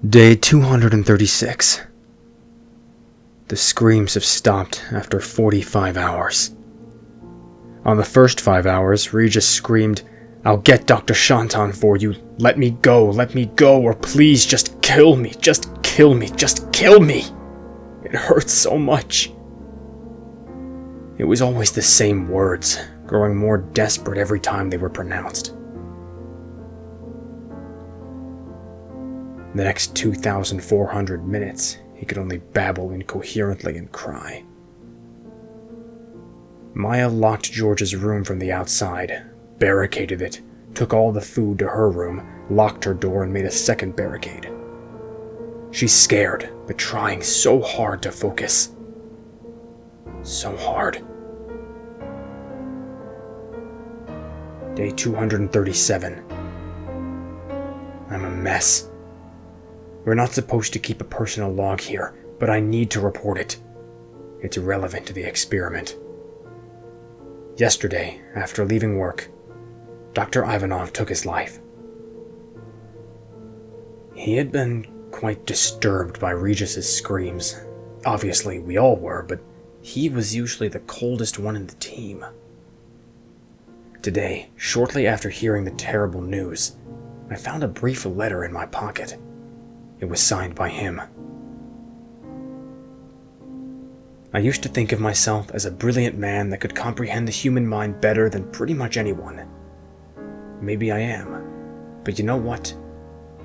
Day 236. The screams have stopped after 45 hours. On the first 5 hours, Regis screamed, "I'll get Dr. Shantan for you. Let me go, or please just kill me, just kill me, just kill me. It hurts so much." It was always the same words, growing more desperate every time they were pronounced. The next 2,400 minutes, he could only babble incoherently and cry. Maya locked George's room from the outside, barricaded it, took all the food to her room, locked her door, and made a second barricade. She's scared, but trying so hard to focus. So hard. Day 237. I'm a mess. We're not supposed to keep a personal log here, but I need to report it. It's relevant to the experiment. Yesterday, after leaving work, Dr. Ivanov took his life. He had been quite disturbed by Regis's screams. Obviously, we all were, but he was usually the coldest one in the team. Today, shortly after hearing the terrible news, I found a brief letter in my pocket. It was signed by him. I used to think of myself as a brilliant man that could comprehend the human mind better than pretty much anyone. Maybe I am, but you know what?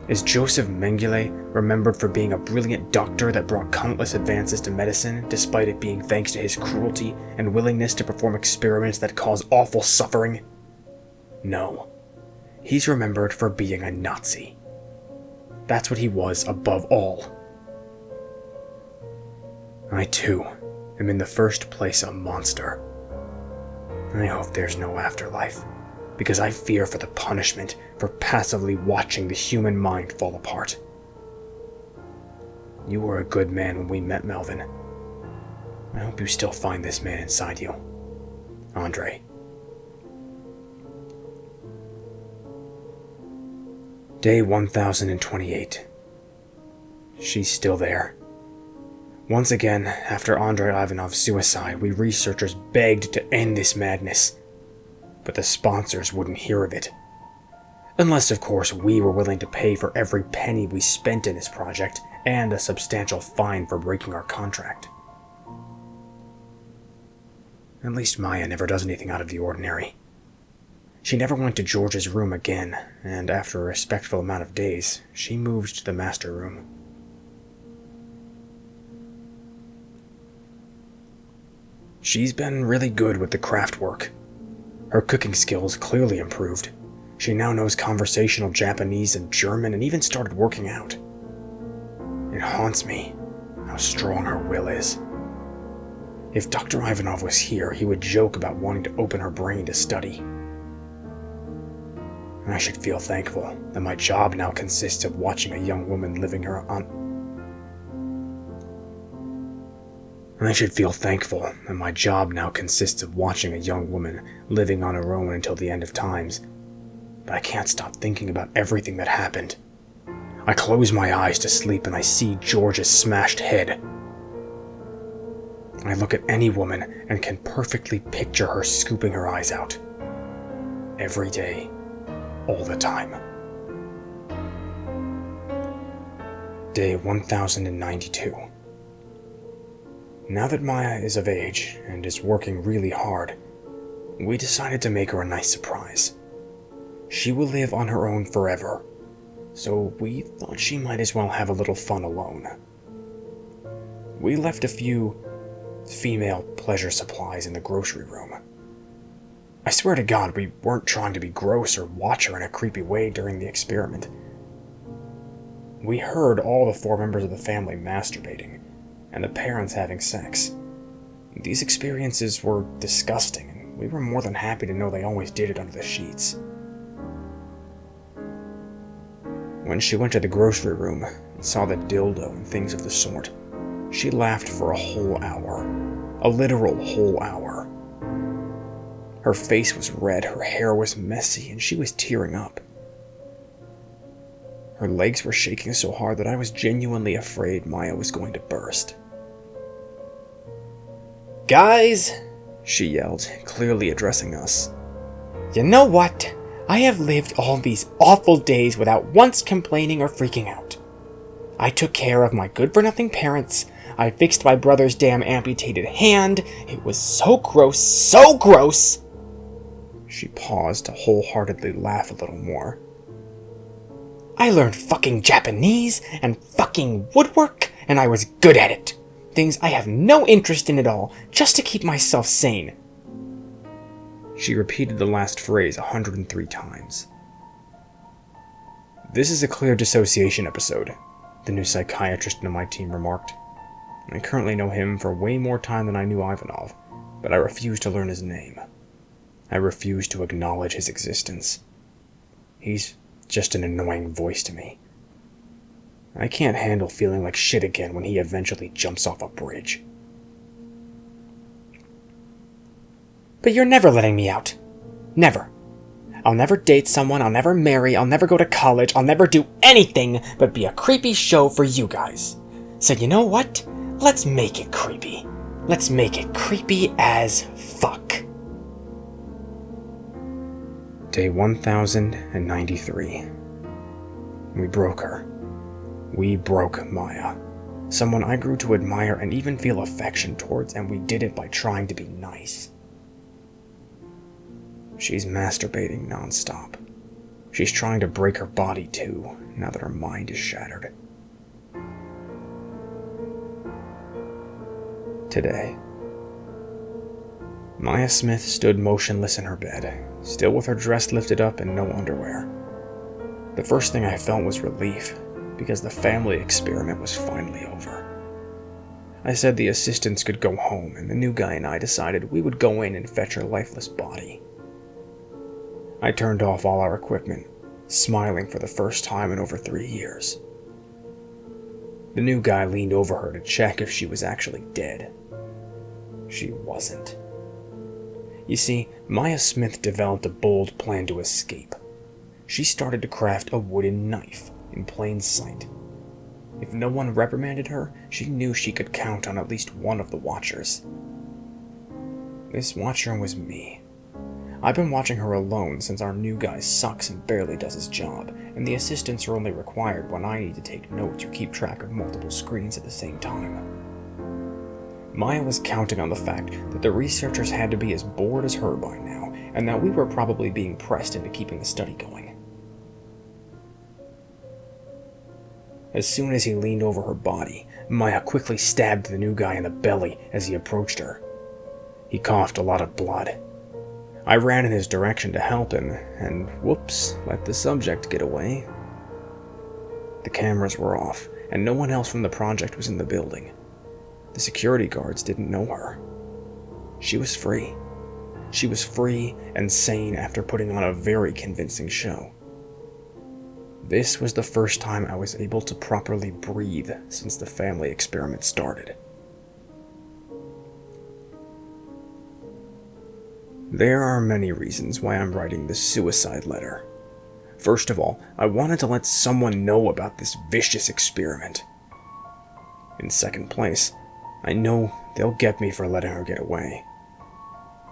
Is Joseph Mengele remembered for being a brilliant doctor that brought countless advances to medicine, despite it being thanks to his cruelty and willingness to perform experiments that cause awful suffering? No. He's remembered for being a Nazi. That's what he was above all. I, too, am in the first place a monster. I hope there's no afterlife, because I fear for the punishment for passively watching the human mind fall apart. You were a good man when we met, Melvin. I hope you still find this man inside you. Andre. Day 1028. She's still there. Once again, after Andrei Ivanov's suicide, we researchers begged to end this madness. But the sponsors wouldn't hear of it. Unless, of course, we were willing to pay for every penny we spent in this project, and a substantial fine for breaking our contract. At least Maya never does anything out of the ordinary. She never went to George's room again, and after a respectful amount of days, she moved to the master room. She's been really good with the craft work. Her cooking skills clearly improved. She now knows conversational Japanese and German and even started working out. It haunts me how strong her will is. If Dr. Ivanov was here, he would joke about wanting to open her brain to study. I should feel thankful that my job now consists of watching a young woman living her on... I should feel thankful that my job now consists of watching a young woman living on her own until the end of times. But I can't stop thinking about everything that happened. I close my eyes to sleep and I see George's smashed head. I look at any woman and can perfectly picture her scooping her eyes out. Every day. All the time. Day 1092. Now that Maya is of age and is working really hard, we decided to make her a nice surprise. She will live on her own forever, so we thought she might as well have a little fun alone. We left a few female pleasure supplies in the grocery room. I swear to God, we weren't trying to be gross or watch her in a creepy way during the experiment. We heard all the 4 members of the family masturbating, and the parents having sex. These experiences were disgusting, and we were more than happy to know they always did it under the sheets. When she went to the grocery room and saw the dildo and things of the sort, she laughed for a whole hour. A literal whole hour. Her face was red, her hair was messy, and she was tearing up. Her legs were shaking so hard that I was genuinely afraid Maya was going to burst. "Guys," she yelled, clearly addressing us. "You know what? I have lived all these awful days without once complaining or freaking out. I took care of my good-for-nothing parents. I fixed my brother's damn amputated hand. It was so gross, so gross!" She paused to wholeheartedly laugh a little more. "I learned fucking Japanese and fucking woodwork, and I was good at it. Things I have no interest in at all, just to keep myself sane." She repeated the last phrase 103 times. "This is a clear dissociation episode," the new psychiatrist in my team remarked. "I currently know him for way more time than I knew Ivanov, but I refuse to learn his name. I refuse to acknowledge his existence. He's just an annoying voice to me. I can't handle feeling like shit again when he eventually jumps off a bridge." "But you're never letting me out. Never. I'll never date someone, I'll never marry, I'll never go to college, I'll never do anything but be a creepy show for you guys. So you know what? Let's make it creepy. Let's make it creepy as fuck." Day 1093. We broke her. We broke Maya. Someone I grew to admire and even feel affection towards, and we did it by trying to be nice. She's masturbating nonstop. She's trying to break her body too, now that her mind is shattered. Today, Maya Smith stood motionless in her bed, still with her dress lifted up and no underwear. The first thing I felt was relief, because the family experiment was finally over. I said the assistants could go home, and the new guy and I decided we would go in and fetch her lifeless body. I turned off all our equipment, smiling for the first time in over 3 years. The new guy leaned over her to check if she was actually dead. She wasn't. You see, Maya Smith developed a bold plan to escape. She started to craft a wooden knife in plain sight. If no one reprimanded her, she knew she could count on at least one of the Watchers. This Watcher was me. I've been watching her alone since our new guy sucks and barely does his job, and the assistants are only required when I need to take notes or keep track of multiple screens at the same time. Maya was counting on the fact that the researchers had to be as bored as her by now, and that we were probably being pressed into keeping the study going. As soon as he leaned over her body, Maya quickly stabbed the new guy in the belly as he approached her. He coughed a lot of blood. I ran in his direction to help him, and whoops, let the subject get away. The cameras were off, and no one else from the project was in the building. The security guards didn't know her. She was free. She was free and sane after putting on a very convincing show. This was the first time I was able to properly breathe since the family experiment started. There are many reasons why I'm writing this suicide letter. First of all, I wanted to let someone know about this vicious experiment. In second place, I know they'll get me for letting her get away.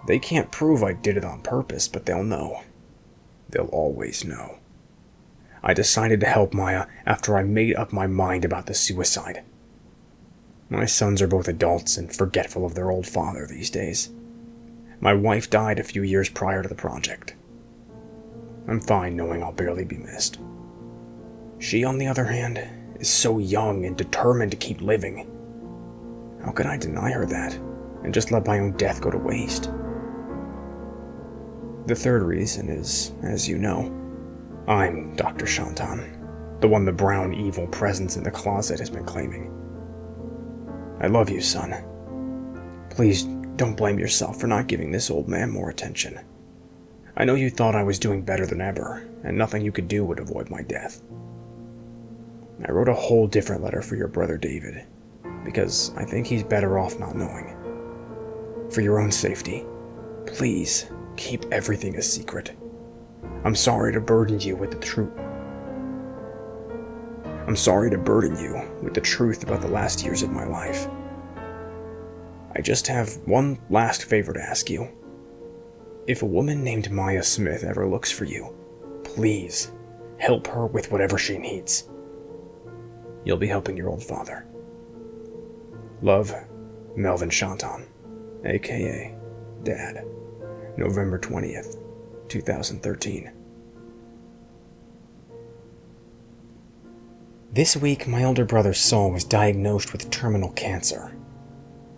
They can't prove I did it on purpose, but they'll know. They'll always know. I decided to help Maya after I made up my mind about the suicide. My sons are both adults and forgetful of their old father these days. My wife died a few years prior to the project. I'm fine knowing I'll barely be missed. She, on the other hand, is so young and determined to keep living. How could I deny her that, and just let my own death go to waste? The third reason is, as you know, I'm Dr. Shantan, the one the brown evil presence in the closet has been claiming. I love you, son. Please don't blame yourself for not giving this old man more attention. I know you thought I was doing better than ever, and nothing you could do would avoid my death. I wrote a whole different letter for your brother David, because I think he's better off not knowing. For your own safety, please keep everything a secret. I'm sorry to burden you with the truth. I'm sorry to burden you with the truth about the last years of my life. I just have one last favor to ask you. If a woman named Maya Smith ever looks for you, please help her with whatever she needs. You'll be helping your old father. Love, Melvin Shanton, aka Dad. November 20th, 2013. This week, my older brother Saul was diagnosed with terminal cancer.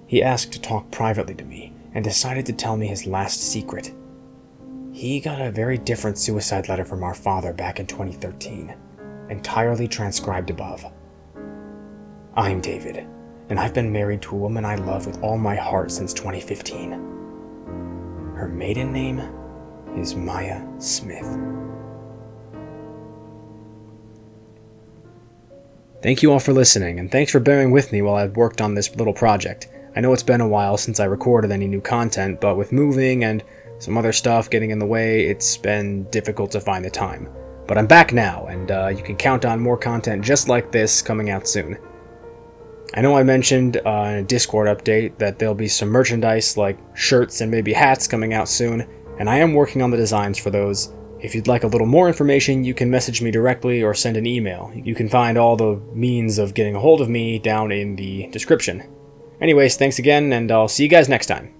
He asked to talk privately to me and decided to tell me his last secret. He got a very different suicide letter from our father back in 2013, entirely transcribed above. I'm David, and I've been married to a woman I love with all my heart since 2015. Her maiden name is Maya Smith. Thank you all for listening, and thanks for bearing with me while I've worked on this little project. I know it's been a while since I recorded any new content, but with moving and some other stuff getting in the way, it's been difficult to find the time. But I'm back now, and you can count on more content just like this coming out soon. I know I mentioned in a Discord update that there'll be some merchandise like shirts and maybe hats coming out soon, and I am working on the designs for those. If you'd like a little more information, you can message me directly or send an email. You can find all the means of getting a hold of me down in the description. Anyways, thanks again, and I'll see you guys next time.